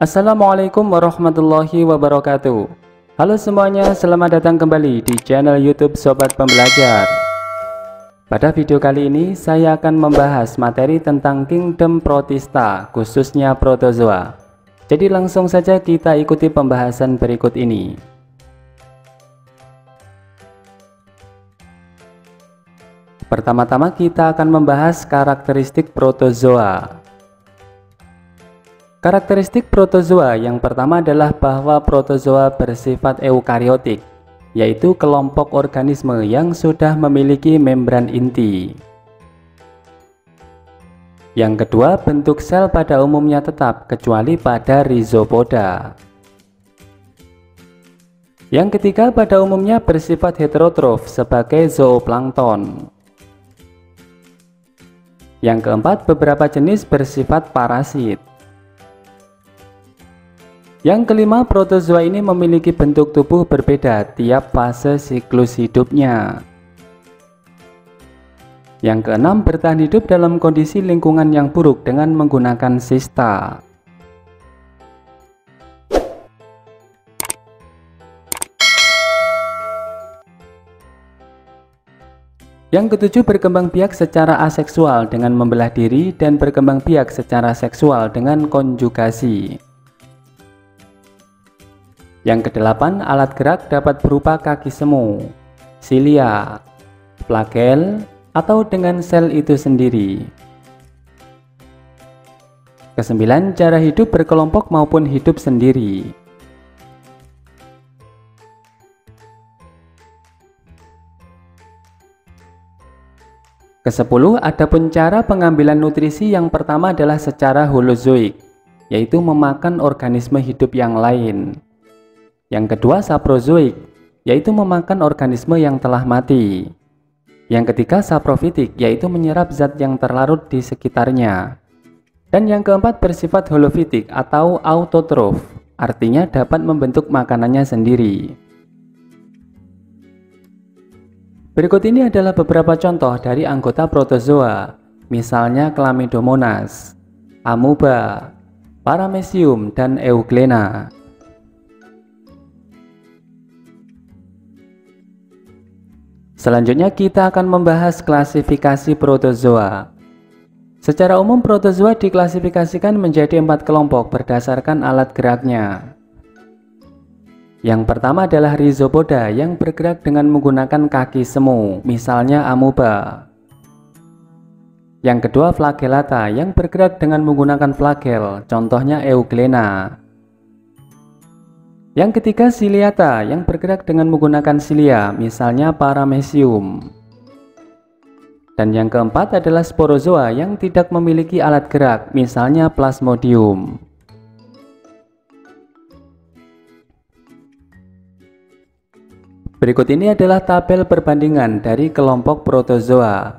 Assalamualaikum warahmatullahi wabarakatuh. Halo semuanya, selamat datang kembali di channel YouTube Sobat Pembelajar. Pada video kali ini saya akan membahas materi tentang Kingdom Protista, khususnya Protozoa. Jadi langsung saja kita ikuti pembahasan berikut ini. Pertama-tama kita akan membahas karakteristik protozoa. Karakteristik protozoa yang pertama adalah bahwa protozoa bersifat eukariotik, yaitu kelompok organisme yang sudah memiliki membran inti. Yang kedua, bentuk sel pada umumnya tetap kecuali pada rhizopoda. Yang ketiga, pada umumnya bersifat heterotrof sebagai zooplankton. Yang keempat, beberapa jenis bersifat parasit. Yang kelima, protozoa ini memiliki bentuk tubuh berbeda tiap fase siklus hidupnya. Yang keenam, bertahan hidup dalam kondisi lingkungan yang buruk dengan menggunakan sista. Yang ketujuh, berkembang biak secara aseksual dengan membelah diri dan berkembang biak secara seksual dengan konjugasi. Yang kedelapan, alat gerak dapat berupa kaki semu, silia, flagel, atau dengan sel itu sendiri. Kesembilan, cara hidup berkelompok maupun hidup sendiri. Kesepuluh, adapun cara pengambilan nutrisi yang pertama adalah secara holozoik, yaitu memakan organisme hidup yang lain. Yang kedua, saprozoik, yaitu memakan organisme yang telah mati. Yang ketiga, saprofitik, yaitu menyerap zat yang terlarut di sekitarnya. Dan yang keempat, bersifat holofitik atau autotrof, artinya dapat membentuk makanannya sendiri. Berikut ini adalah beberapa contoh dari anggota protozoa, misalnya Chlamydomonas, Amoeba, Paramecium, dan Euglena. Selanjutnya kita akan membahas klasifikasi protozoa. Secara umum protozoa diklasifikasikan menjadi 4 kelompok berdasarkan alat geraknya. Yang pertama adalah rhizopoda yang bergerak dengan menggunakan kaki semu, misalnya amoeba. Yang kedua, flagellata yang bergerak dengan menggunakan flagel, contohnya euglena. Yang ketiga, ciliata yang bergerak dengan menggunakan silia, misalnya paramecium. Dan yang keempat adalah sporozoa yang tidak memiliki alat gerak, misalnya plasmodium. Berikut ini adalah tabel perbandingan dari kelompok protozoa.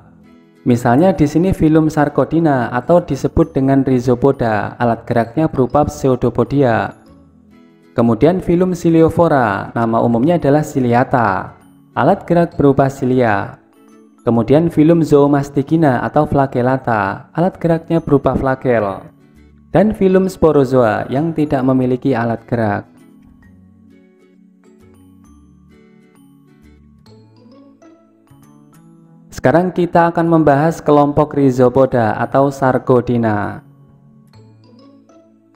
Misalnya di sini filum Sarcodina atau disebut dengan rhizopoda, alat geraknya berupa pseudopodia. Kemudian filum Ciliophora, nama umumnya adalah ciliata, alat gerak berupa silia. Kemudian filum Zoomasticina atau flagellata, alat geraknya berupa flagel. Dan filum Sporozoa yang tidak memiliki alat gerak. Sekarang kita akan membahas kelompok rhizopoda atau Sarcodina.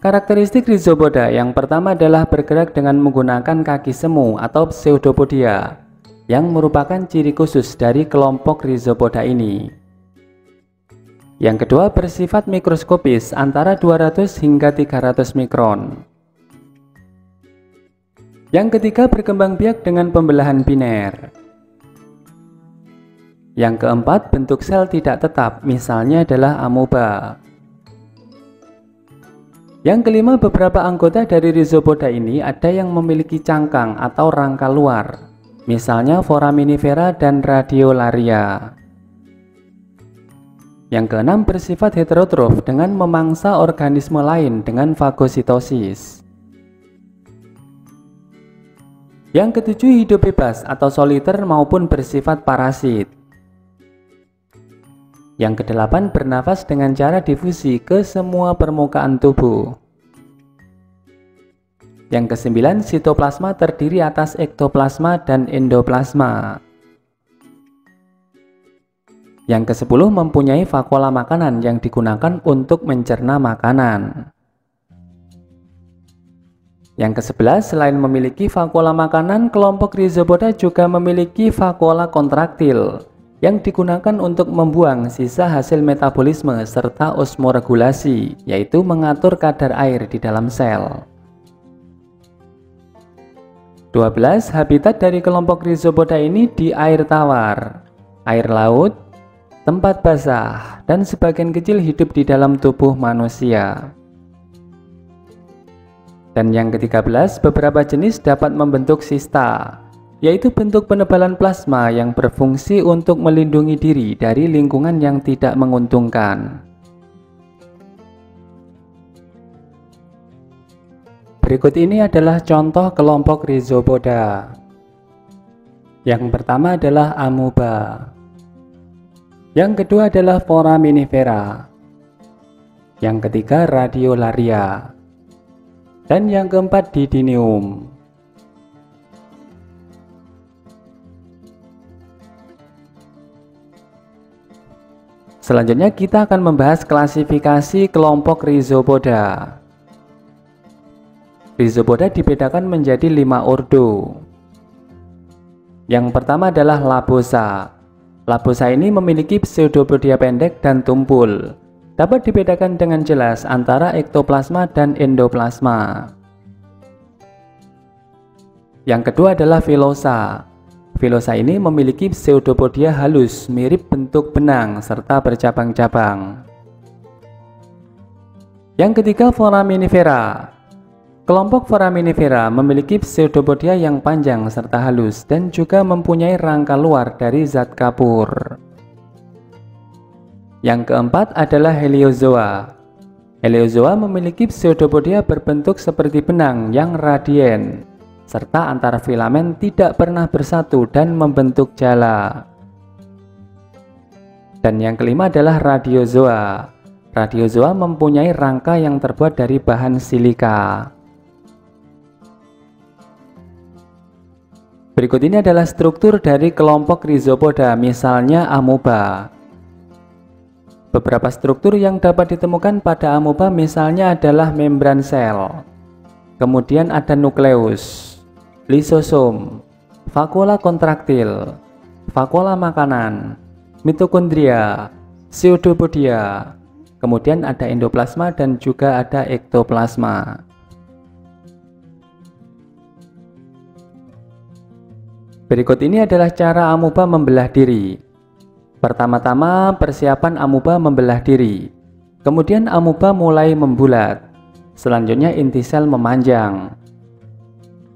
Karakteristik rhizopoda yang pertama adalah bergerak dengan menggunakan kaki semu atau pseudopodia, yang merupakan ciri khusus dari kelompok rhizopoda ini. Yang kedua, bersifat mikroskopis antara 200 hingga 300 mikron. Yang ketiga, berkembang biak dengan pembelahan biner. Yang keempat, bentuk sel tidak tetap, misalnya adalah amoeba. Yang kelima, beberapa anggota dari rhizopoda ini ada yang memiliki cangkang atau rangka luar, misalnya Foraminifera dan Radiolaria. Yang keenam, bersifat heterotrof dengan memangsa organisme lain dengan fagositosis. Yang ketujuh, hidup bebas atau soliter maupun bersifat parasit. Yang kedelapan, bernafas dengan cara difusi ke semua permukaan tubuh. Yang kesembilan, sitoplasma terdiri atas ektoplasma dan endoplasma. Yang kesepuluh, mempunyai vakuola makanan yang digunakan untuk mencerna makanan. Yang ke-11, selain memiliki vakuola makanan, kelompok Rhizopoda juga memiliki vakuola kontraktil yang digunakan untuk membuang sisa hasil metabolisme serta osmoregulasi, yaitu mengatur kadar air di dalam sel. 12. Habitat dari kelompok Rhizopoda ini di air tawar, air laut, tempat basah, dan sebagian kecil hidup di dalam tubuh manusia. Dan yang ke-13, beberapa jenis dapat membentuk sista, yaitu bentuk penebalan plasma yang berfungsi untuk melindungi diri dari lingkungan yang tidak menguntungkan. Berikut ini adalah contoh kelompok Rhizopoda. Yang pertama adalah amoeba. Yang kedua adalah foraminifera. Yang ketiga radiolaria. Dan yang keempat didinium. Selanjutnya kita akan membahas klasifikasi kelompok Rhizopoda. Rhizopoda dibedakan menjadi 5 ordo. Yang pertama adalah Labosa. Labosa ini memiliki pseudopodia pendek dan tumpul. Dapat dibedakan dengan jelas antara ektoplasma dan endoplasma. Yang kedua adalah Filosa. Filosa ini memiliki pseudopodia halus mirip bentuk benang serta bercabang-cabang. Yang ketiga Foraminifera. Kelompok Foraminifera memiliki pseudopodia yang panjang serta halus dan juga mempunyai rangka luar dari zat kapur. Yang keempat adalah Heliozoa. Heliozoa memiliki pseudopodia berbentuk seperti benang yang radien, serta antar filamen tidak pernah bersatu dan membentuk jala. Dan yang kelima adalah Radiozoa. Radiozoa mempunyai rangka yang terbuat dari bahan silika. Berikut ini adalah struktur dari kelompok Rhizopoda, misalnya amoeba. Beberapa struktur yang dapat ditemukan pada amoeba misalnya adalah membran sel, kemudian ada nukleus, lisosom, vakuola kontraktil, vakuola makanan, mitokondria, pseudopodia, kemudian ada endoplasma dan juga ada ektoplasma. Berikut ini adalah cara amoeba membelah diri. Pertama-tama persiapan amoeba membelah diri. Kemudian amoeba mulai membulat. Selanjutnya inti sel memanjang.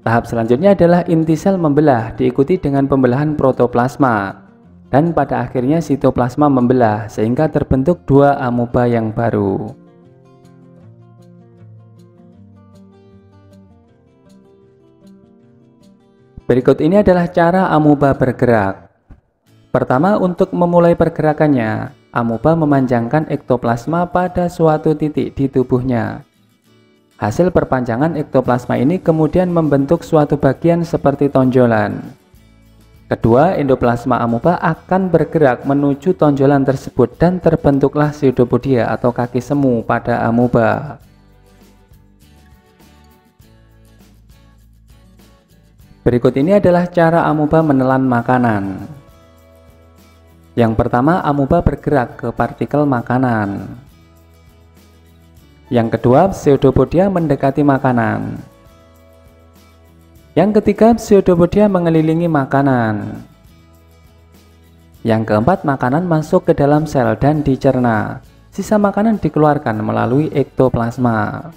Tahap selanjutnya adalah inti sel membelah diikuti dengan pembelahan protoplasma. Dan pada akhirnya sitoplasma membelah sehingga terbentuk 2 amoeba yang baru. Berikut ini adalah cara amoeba bergerak. Pertama, untuk memulai pergerakannya, amoeba memanjangkan ektoplasma pada suatu titik di tubuhnya. Hasil perpanjangan ektoplasma ini kemudian membentuk suatu bagian seperti tonjolan. Kedua, endoplasma amoeba akan bergerak menuju tonjolan tersebut dan terbentuklah pseudopodia atau kaki semu pada amoeba. Berikut ini adalah cara amoeba menelan makanan. Yang pertama, amoeba bergerak ke partikel makanan. Yang kedua, pseudopodia mendekati makanan. Yang ketiga, pseudopodia mengelilingi makanan. Yang keempat, makanan masuk ke dalam sel dan dicerna. Sisa makanan dikeluarkan melalui ektoplasma.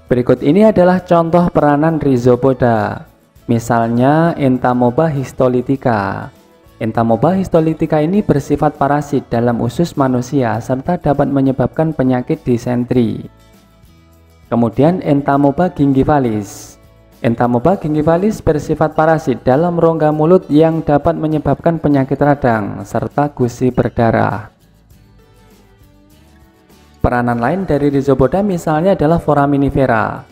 Berikut ini adalah contoh peranan Rhizopoda, misalnya Entamoeba histolytica. Entamoeba histolytica ini bersifat parasit dalam usus manusia serta dapat menyebabkan penyakit disentri. Kemudian Entamoeba gingivalis. Entamoeba gingivalis bersifat parasit dalam rongga mulut yang dapat menyebabkan penyakit radang serta gusi berdarah. Peranan lain dari Rhizopoda misalnya adalah foraminifera.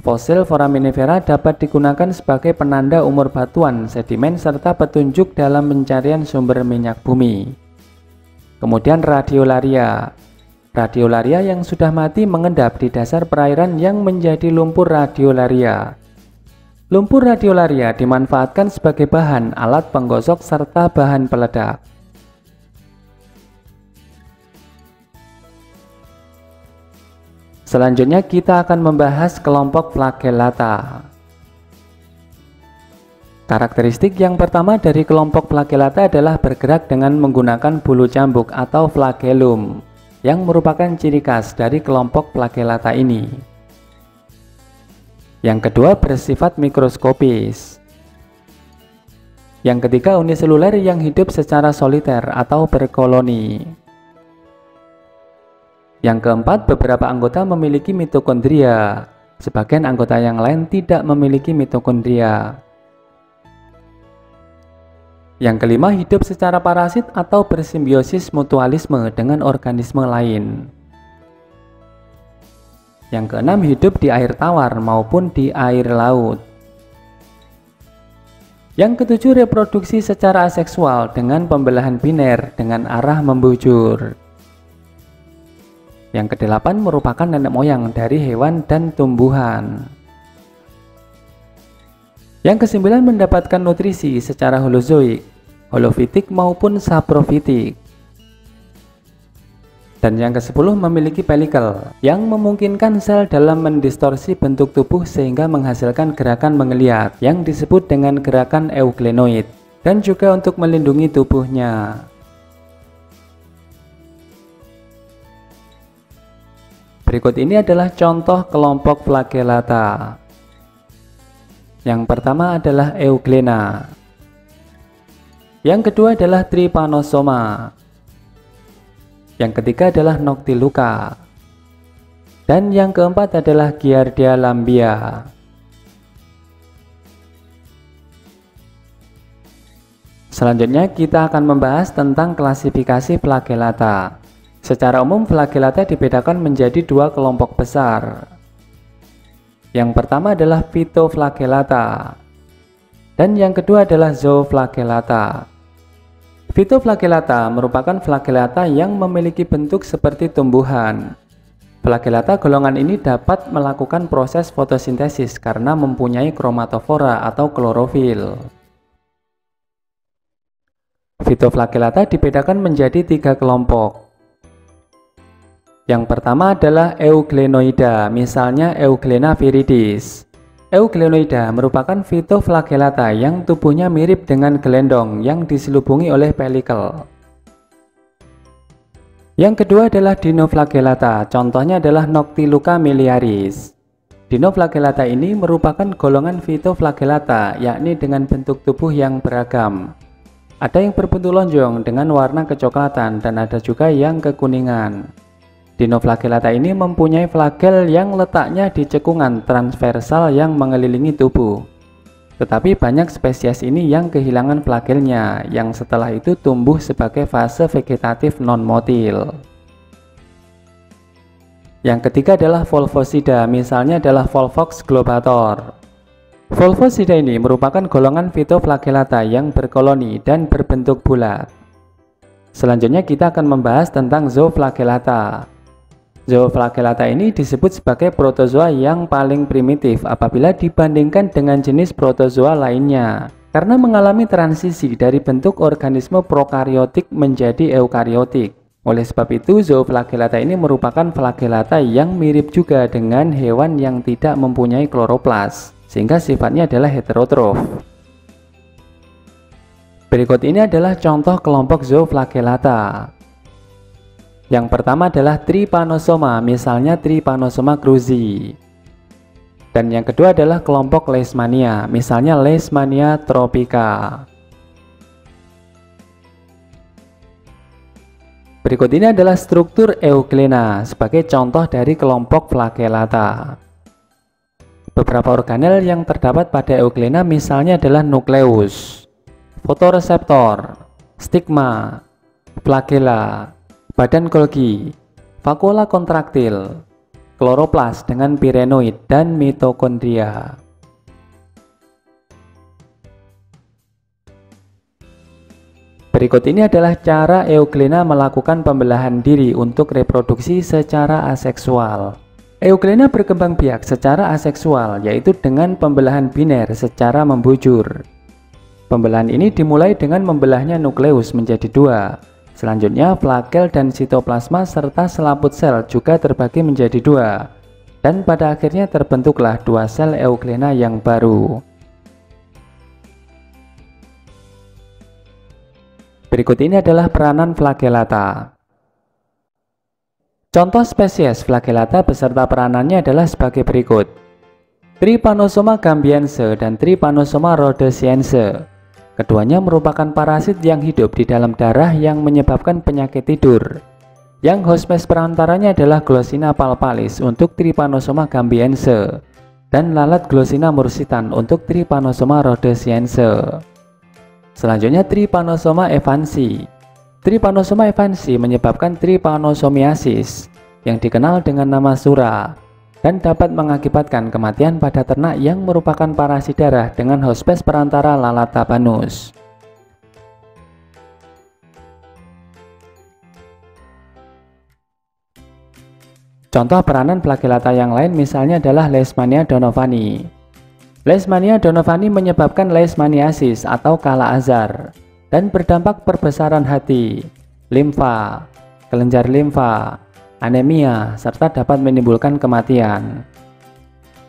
Fosil foraminifera dapat digunakan sebagai penanda umur batuan, sedimen, serta petunjuk dalam pencarian sumber minyak bumi. Kemudian radiolaria. Radiolaria yang sudah mati mengendap di dasar perairan yang menjadi lumpur radiolaria. Lumpur radiolaria dimanfaatkan sebagai bahan, alat penggosok, serta bahan peledak. Selanjutnya kita akan membahas kelompok flagellata. Karakteristik yang pertama dari kelompok flagellata adalah bergerak dengan menggunakan bulu cambuk atau flagellum, yang merupakan ciri khas dari kelompok flagellata ini. Yang kedua, bersifat mikroskopis. Yang ketiga, uniseluler yang hidup secara soliter atau berkoloni. Yang keempat, beberapa anggota memiliki mitokondria. Sebagian anggota yang lain tidak memiliki mitokondria. Yang kelima, hidup secara parasit atau bersimbiosis mutualisme dengan organisme lain. Yang keenam, hidup di air tawar maupun di air laut. Yang ketujuh, reproduksi secara aseksual dengan pembelahan biner dengan arah membujur. Yang kedelapan, merupakan nenek moyang dari hewan dan tumbuhan. Yang kesembilan, mendapatkan nutrisi secara holozoik, holofitik maupun saprofitik. Dan yang ke-10, memiliki pelikel yang memungkinkan sel dalam mendistorsi bentuk tubuh sehingga menghasilkan gerakan mengeliat yang disebut dengan gerakan euglenoid, dan juga untuk melindungi tubuhnya. Berikut ini adalah contoh kelompok flagellata. Yang pertama adalah euglena. Yang kedua adalah trypanosoma. Yang ketiga adalah noctiluca. Dan yang keempat adalah giardia lambia. Selanjutnya kita akan membahas tentang klasifikasi flagellata. Secara umum, flagellata dibedakan menjadi dua kelompok besar. Yang pertama adalah phytoflagellata, dan yang kedua adalah zooflagellata. Phytoflagellata merupakan flagellata yang memiliki bentuk seperti tumbuhan. Flagellata golongan ini dapat melakukan proses fotosintesis karena mempunyai kromatofora atau klorofil. Phytoflagellata dibedakan menjadi tiga kelompok. Yang pertama adalah euglenoida, misalnya Euglena viridis. Euglenoida merupakan phytoflagellata yang tubuhnya mirip dengan gelendong yang diselubungi oleh pelikel. Yang kedua adalah dinoflagellata, contohnya adalah Noctiluca miliaris. Dinoflagellata ini merupakan golongan phytoflagellata, yakni dengan bentuk tubuh yang beragam. Ada yang berbentuk lonjong dengan warna kecoklatan dan ada juga yang kekuningan. Dinoflagellata ini mempunyai flagel yang letaknya di cekungan transversal yang mengelilingi tubuh. Tetapi banyak spesies ini yang kehilangan flagelnya, yang setelah itu tumbuh sebagai fase vegetatif non-motil. Yang ketiga adalah Volvosida, misalnya adalah Volvox globator. Volvosida ini merupakan golongan phytoflagellata yang berkoloni dan berbentuk bulat. Selanjutnya kita akan membahas tentang zooflagellata. Zooflagellata ini disebut sebagai protozoa yang paling primitif apabila dibandingkan dengan jenis protozoa lainnya, karena mengalami transisi dari bentuk organisme prokariotik menjadi eukariotik. Oleh sebab itu, zooflagellata ini merupakan flagellata yang mirip juga dengan hewan yang tidak mempunyai kloroplas, sehingga sifatnya adalah heterotrof. Berikut ini adalah contoh kelompok zooflagellata. Yang pertama adalah trypanosoma, misalnya Trypanosoma cruzi. Dan yang kedua adalah kelompok Leishmania, misalnya Leishmania tropica. Berikut ini adalah struktur Euglena sebagai contoh dari kelompok flagellata. Beberapa organel yang terdapat pada Euglena misalnya adalah nukleus, fotoreseptor, stigma, flagella, badan Golgi, vakuola kontraktil, kloroplas dengan pirenoid dan mitokondria. Berikut ini adalah cara Euglena melakukan pembelahan diri untuk reproduksi secara aseksual. Euglena berkembang biak secara aseksual, yaitu dengan pembelahan biner secara membujur. Pembelahan ini dimulai dengan membelahnya nukleus menjadi dua. Selanjutnya, flagel dan sitoplasma serta selaput sel juga terbagi menjadi dua. Dan pada akhirnya terbentuklah dua sel Euglena yang baru. Berikut ini adalah peranan flagellata. Contoh spesies flagellata beserta peranannya adalah sebagai berikut. Trypanosoma gambiense dan Trypanosoma rhodesiense. Keduanya merupakan parasit yang hidup di dalam darah yang menyebabkan penyakit tidur. Yang hospes perantaranya adalah Glossina palpalis untuk Trypanosoma gambiense dan lalat Glossina mursitan untuk Trypanosoma rhodesiense. Selanjutnya Trypanosoma evansi. Trypanosoma evansi menyebabkan trypanosomiasis yang dikenal dengan nama sura dan dapat mengakibatkan kematian pada ternak yang merupakan parasit darah dengan hospes perantara lalat tabanus. Contoh peranan flagellata yang lain misalnya adalah Leishmania donovani. Leishmania donovani menyebabkan leishmaniasis atau kala azar dan berdampak perbesaran hati, limfa, kelenjar limfa, anemia, serta dapat menimbulkan kematian.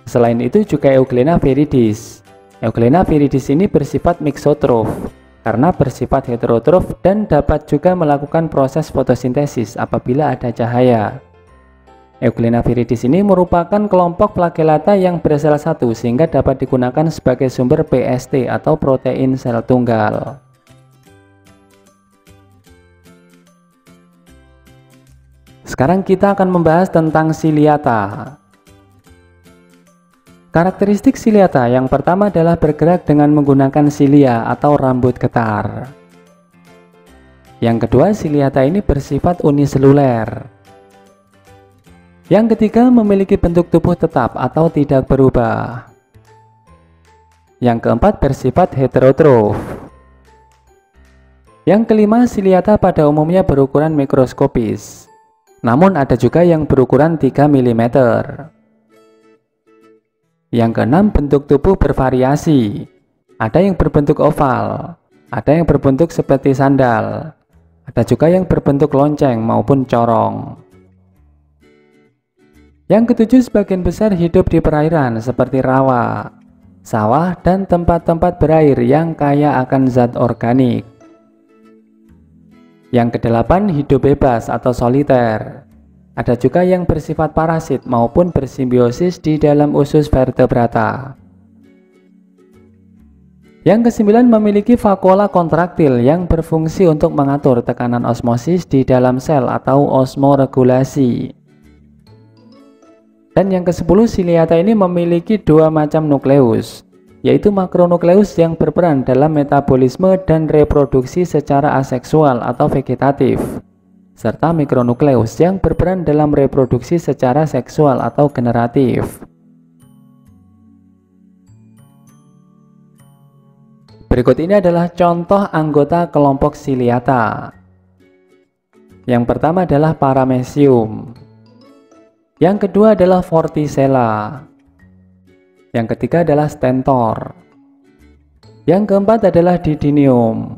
Selain itu juga Euglena viridis. Euglena viridis ini bersifat mixotrof karena bersifat heterotrof dan dapat juga melakukan proses fotosintesis apabila ada cahaya. Euglena viridis ini merupakan kelompok flagellata yang bersel satu sehingga dapat digunakan sebagai sumber PST atau protein sel tunggal. Sekarang kita akan membahas tentang ciliata. Karakteristik ciliata yang pertama adalah bergerak dengan menggunakan cilia atau rambut getar. Yang kedua, ciliata ini bersifat uniseluler. Yang ketiga, memiliki bentuk tubuh tetap atau tidak berubah. Yang keempat, bersifat heterotrof. Yang kelima, ciliata pada umumnya berukuran mikroskopis. Namun ada juga yang berukuran 3 mm. Yang keenam, bentuk tubuh bervariasi. Ada yang berbentuk oval, ada yang berbentuk seperti sandal, ada juga yang berbentuk lonceng maupun corong. Yang ketujuh, sebagian besar hidup di perairan seperti rawa, sawah, dan tempat-tempat berair yang kaya akan zat organik. Yang kedelapan, hidup bebas atau soliter. Ada juga yang bersifat parasit maupun bersimbiosis di dalam usus vertebrata. Yang kesembilan, memiliki vakuola kontraktil yang berfungsi untuk mengatur tekanan osmosis di dalam sel atau osmoregulasi. Dan yang ke-10, ciliata ini memiliki dua macam nukleus, yaitu makronukleus yang berperan dalam metabolisme dan reproduksi secara aseksual atau vegetatif, serta mikronukleus yang berperan dalam reproduksi secara seksual atau generatif. Berikut ini adalah contoh anggota kelompok ciliata. Yang pertama adalah Paramecium. Yang kedua adalah Vorticella. Yang ketiga adalah Stentor. Yang keempat adalah Didinium.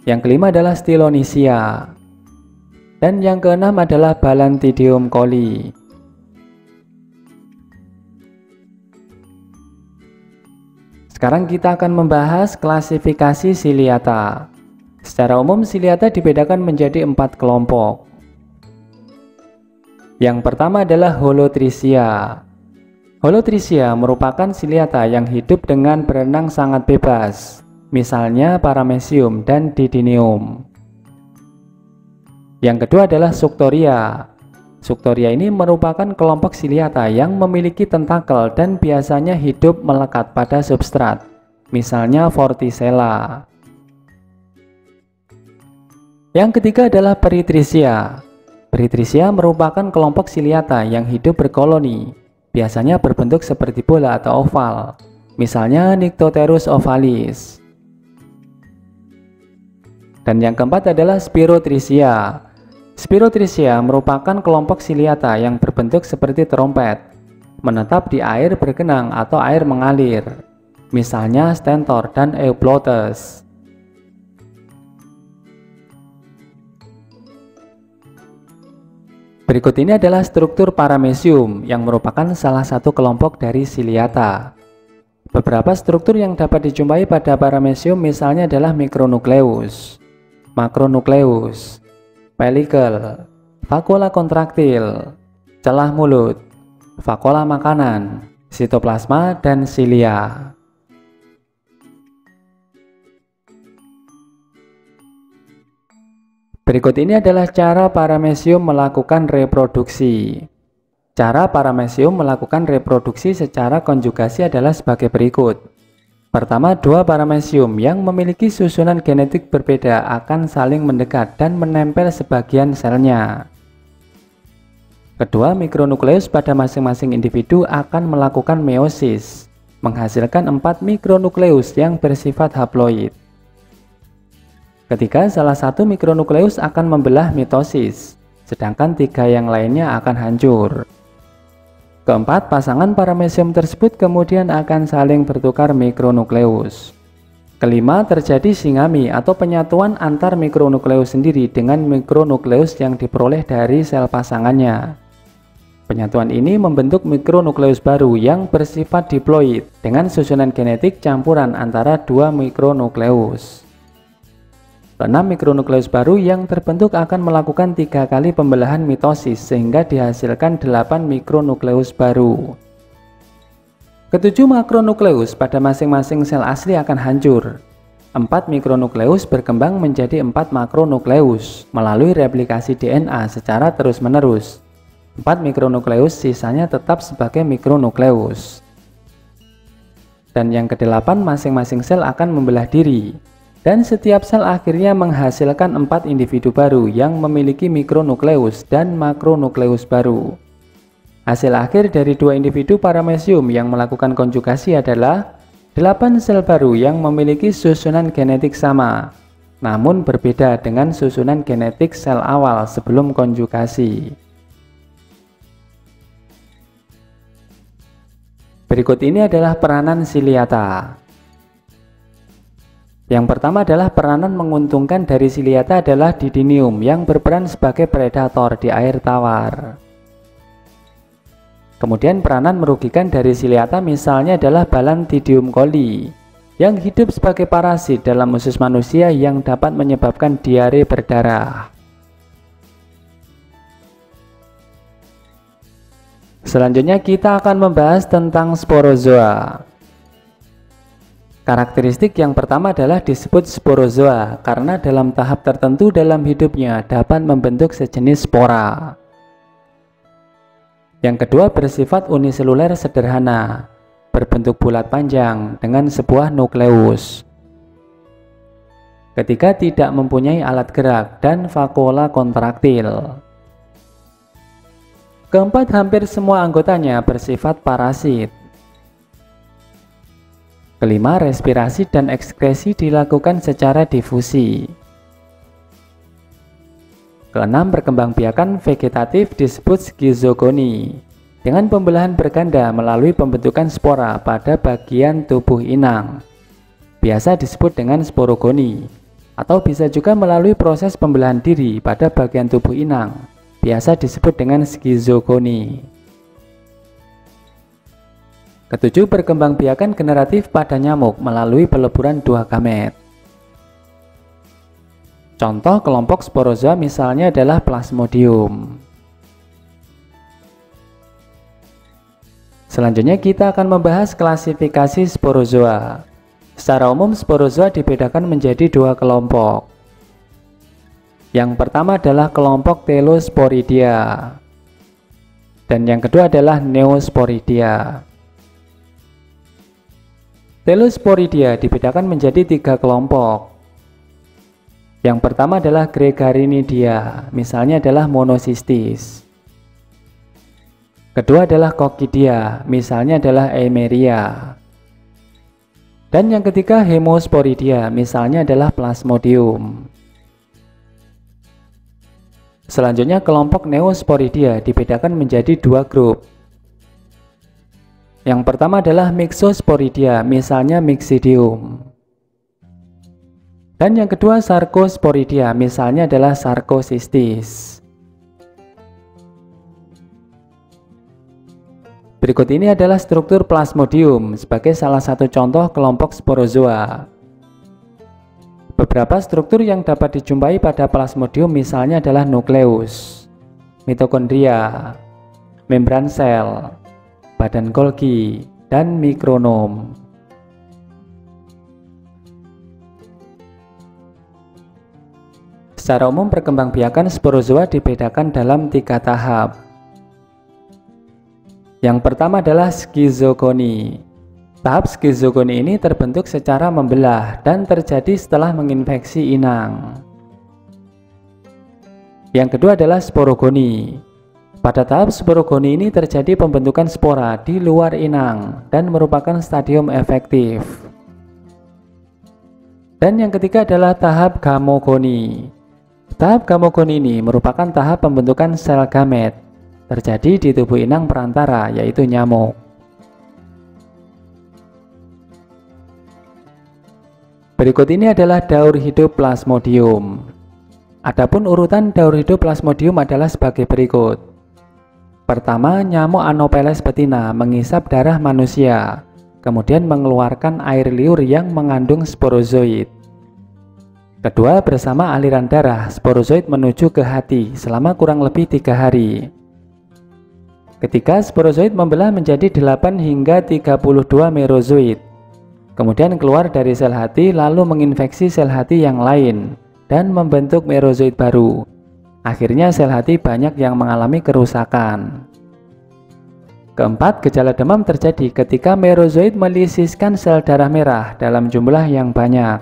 Yang kelima adalah Stylonychia. Dan yang keenam adalah Balantidium coli. Sekarang kita akan membahas klasifikasi ciliata. Secara umum ciliata dibedakan menjadi 4 kelompok. Yang pertama adalah Holotrichia. Holotrichia merupakan ciliata yang hidup dengan berenang sangat bebas, misalnya Paramecium dan Didinium. Yang kedua adalah Suctoria. Suctoria ini merupakan kelompok ciliata yang memiliki tentakel dan biasanya hidup melekat pada substrat, misalnya Vorticella. Yang ketiga adalah Peritrichia. Brithrisia merupakan kelompok Ciliata yang hidup berkoloni, biasanya berbentuk seperti bola atau oval, misalnya Nyctoterus ovalis. Dan yang keempat adalah Spirotrisia. Spirotrisia merupakan kelompok Ciliata yang berbentuk seperti trompet, menetap di air bergenang atau air mengalir, misalnya Stentor dan Euplotes. Berikut ini adalah struktur Paramecium yang merupakan salah satu kelompok dari Ciliata. Beberapa struktur yang dapat dijumpai pada Paramecium misalnya adalah mikronukleus, makronukleus, pelikel, vakuola kontraktil, celah mulut, vakuola makanan, sitoplasma, dan silia. Berikut ini adalah cara Paramecium melakukan reproduksi. Cara Paramecium melakukan reproduksi secara konjugasi adalah sebagai berikut. Pertama, dua Paramecium yang memiliki susunan genetik berbeda akan saling mendekat dan menempel sebagian selnya. Kedua, mikronukleus pada masing-masing individu akan melakukan meiosis, menghasilkan 4 mikronukleus yang bersifat haploid. Ketiga, salah satu mikronukleus akan membelah mitosis, sedangkan 3 yang lainnya akan hancur. Keempat, pasangan Paramecium tersebut kemudian akan saling bertukar mikronukleus. Kelima, terjadi singami atau penyatuan antar mikronukleus sendiri dengan mikronukleus yang diperoleh dari sel pasangannya. Penyatuan ini membentuk mikronukleus baru yang bersifat diploid dengan susunan genetik campuran antara 2 mikronukleus. 6 mikronukleus baru yang terbentuk akan melakukan 3 kali pembelahan mitosis sehingga dihasilkan 8 mikronukleus baru. Ketujuh, makronukleus pada masing-masing sel asli akan hancur. 4 mikronukleus berkembang menjadi 4 makronukleus melalui replikasi DNA secara terus-menerus. 4 mikronukleus sisanya tetap sebagai mikronukleus. Dan yang ke-8, masing-masing sel akan membelah diri. Dan setiap sel akhirnya menghasilkan 4 individu baru yang memiliki mikronukleus dan makronukleus baru. Hasil akhir dari 2 individu Paramecium yang melakukan konjugasi adalah 8 sel baru yang memiliki susunan genetik sama, namun berbeda dengan susunan genetik sel awal sebelum konjugasi. Berikut ini adalah peranan Ciliata. Yang pertama adalah peranan menguntungkan dari Ciliata adalah Didinium yang berperan sebagai predator di air tawar. Kemudian peranan merugikan dari Ciliata misalnya adalah Balantidium coli yang hidup sebagai parasit dalam usus manusia yang dapat menyebabkan diare berdarah. Selanjutnya kita akan membahas tentang sporozoa. Karakteristik yang pertama adalah disebut sporozoa karena dalam tahap tertentu dalam hidupnya dapat membentuk sejenis spora. Yang kedua, bersifat uniseluler sederhana, berbentuk bulat panjang dengan sebuah nukleus. Ketiga, tidak mempunyai alat gerak dan vakuola kontraktil. Keempat, hampir semua anggotanya bersifat parasit. Kelima, respirasi dan ekskresi dilakukan secara difusi. Keenam, perkembangbiakan vegetatif disebut skizogoni dengan pembelahan berganda melalui pembentukan spora pada bagian tubuh inang, biasa disebut dengan sporogoni, atau bisa juga melalui proses pembelahan diri pada bagian tubuh inang, biasa disebut dengan skizogoni. Ketujuh, perkembangbiakan generatif pada nyamuk melalui peleburan 2 gamet. Contoh kelompok sporozoa misalnya adalah Plasmodium. Selanjutnya kita akan membahas klasifikasi sporozoa. Secara umum sporozoa dibedakan menjadi 2 kelompok. Yang pertama adalah kelompok Telosporidia dan yang kedua adalah Neosporidia. Telosporidia dibedakan menjadi 3 kelompok. Yang pertama adalah Gregarinidia, misalnya adalah Monocistis. Kedua adalah Coccidia, misalnya adalah Eimeria. Dan yang ketiga Hemosporidia, misalnya adalah Plasmodium. Selanjutnya kelompok Neosporidia dibedakan menjadi dua grup. Yang pertama adalah Myxosporidia, misalnya Myxidium. Dan yang kedua Sarcosporidia, misalnya adalah Sarcocystis. Berikut ini adalah struktur Plasmodium sebagai salah satu contoh kelompok sporozoa. Beberapa struktur yang dapat dijumpai pada Plasmodium misalnya adalah nukleus, mitokondria, membran sel, badan Golgi, dan mikronom. Secara umum perkembangbiakan sporozoa dibedakan dalam 3 tahap. Yang pertama adalah skizogoni. Tahap skizogoni ini terbentuk secara membelah dan terjadi setelah menginfeksi inang. Yang kedua adalah sporogoni. Pada tahap sporogoni ini terjadi pembentukan spora di luar inang dan merupakan stadium efektif. Dan yang ketiga adalah tahap gamogoni. Tahap gamogoni ini merupakan tahap pembentukan sel gamet terjadi di tubuh inang perantara, yaitu nyamuk. Berikut ini adalah daur hidup Plasmodium. Adapun urutan daur hidup Plasmodium adalah sebagai berikut. Pertama, nyamuk Anopheles betina menghisap darah manusia, kemudian mengeluarkan air liur yang mengandung sporozoid. Kedua, bersama aliran darah, sporozoid menuju ke hati selama kurang lebih 3 hari. Ketiga, sporozoid membelah menjadi 8 hingga 32 merozoid. Kemudian keluar dari sel hati lalu menginfeksi sel hati yang lain dan membentuk merozoid baru. Akhirnya sel hati banyak yang mengalami kerusakan. Keempat, gejala demam terjadi ketika merozoid melisiskan sel darah merah dalam jumlah yang banyak.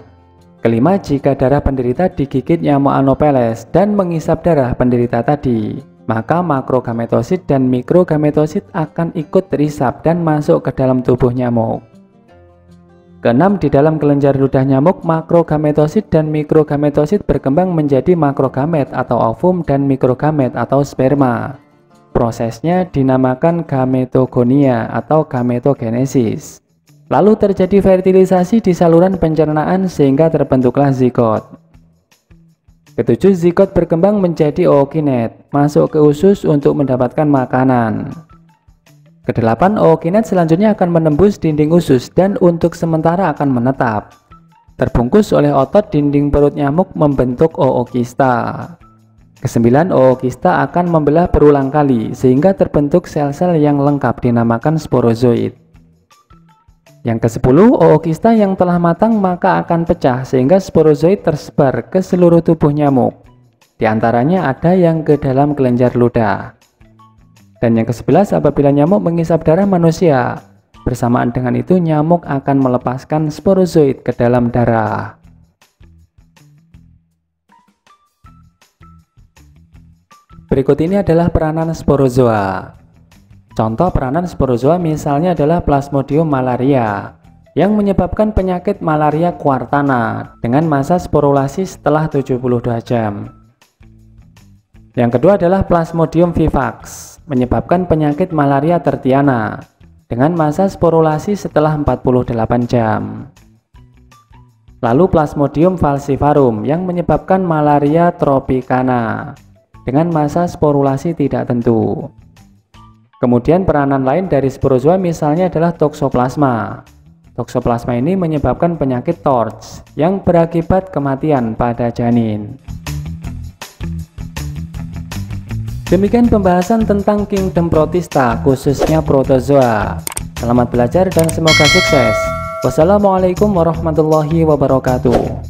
Kelima, jika darah penderita digigit nyamuk Anopheles dan menghisap darah penderita tadi, maka makrogametosit dan mikrogametosit akan ikut terisap dan masuk ke dalam tubuh nyamuk. Keenam, di dalam kelenjar ludah nyamuk, makrogametosit dan mikrogametosit berkembang menjadi makrogamet atau ovum dan mikrogamet atau sperma. Prosesnya dinamakan gametogonia atau gametogenesis. Lalu terjadi fertilisasi di saluran pencernaan sehingga terbentuklah zigot. Ketujuh, zigot berkembang menjadi ookinet, masuk ke usus untuk mendapatkan makanan. Kedelapan, ookinet selanjutnya akan menembus dinding usus dan untuk sementara akan menetap. Terbungkus oleh otot dinding perut nyamuk membentuk ookista. Kesembilan, ookista akan membelah berulang kali sehingga terbentuk sel-sel yang lengkap dinamakan sporozoid. Yang ke-10, ookista yang telah matang maka akan pecah sehingga sporozoid tersebar ke seluruh tubuh nyamuk. Di antaranya ada yang ke dalam kelenjar ludah. Dan yang ke-11, apabila nyamuk menghisap darah manusia, bersamaan dengan itu nyamuk akan melepaskan sporozoid ke dalam darah. Berikut ini adalah peranan sporozoa. Contoh peranan sporozoa misalnya adalah Plasmodium malaria yang menyebabkan penyakit malaria kuartana dengan masa sporulasi setelah 72 jam. Yang kedua adalah Plasmodium vivax menyebabkan penyakit malaria tertiana dengan masa sporulasi setelah 48 jam. Lalu Plasmodium falciparum yang menyebabkan malaria tropicana dengan masa sporulasi tidak tentu. Kemudian peranan lain dari sporozoa misalnya adalah Toxoplasma. Toxoplasma ini menyebabkan penyakit TORCH yang berakibat kematian pada janin. Demikian pembahasan tentang Kingdom Protista khususnya protozoa. Selamat belajar dan semoga sukses. Wassalamualaikum warahmatullahi wabarakatuh.